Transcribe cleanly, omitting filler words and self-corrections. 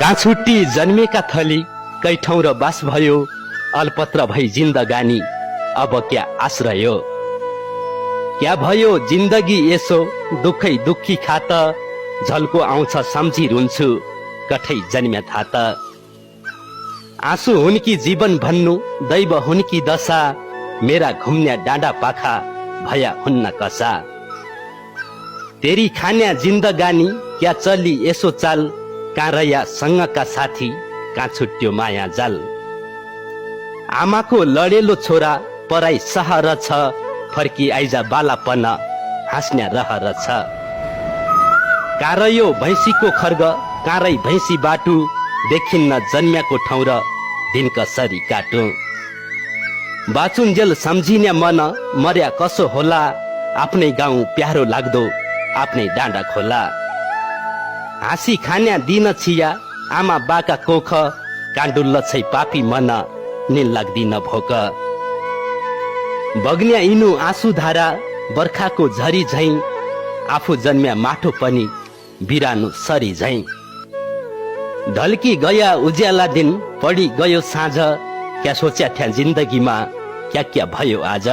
काछुट्टी जन्मेका थली कै ठाउँ र बास भयो, अल्पत्र भई जिन्दगानी अब क्या आश्रय। क्या भयो जिन्दगी यसो दुखै दुखी खात, झल्को आउँछ सम्झी रुन्छु कठै जन्म्या थात। आँसु हुन् कि जीवन भन्नु दैव हुन् कि दशा, मेरा घुम्न्या डाँडा पाखा भया हुन्न कसा। तेरी खान्या जिन्दगानी क्या चली यसो चाल, कहाँ रया सँगका साथी कहाँ छुट्यो माया जाल। आमाको लडेलो छोरा पराई सहर छ, फर्की आइजा बालापन हाँस्न्या रहर छ। कारयो भैँसीको खर्ग कारै भैँसी बाटु, देखिन्न जन्म्याको ठाउँ र दिन कसरी काटु। बाचुन्जेल सम्झिन्या मन मर्या कसो होला, आफ्नै गाउँ प्यारो लाग्दो आफ्नै डाँडा खोला। हाँसी खान्या दिन छिया आमा बाका कोख, काण्डुल्ल छै पापी मन निल लाग्दिन भोक। बग्न्या इनु आँसु धारा बर्खाको झरी झैं, आफू जन्म्या माटो पनि बिरानो सरी झैं। ढल्की गया उज्याला दिन पडी गयो साँझ, क्या सोच्या थ्या जिन्दगीमा क्या क्या भयो आज।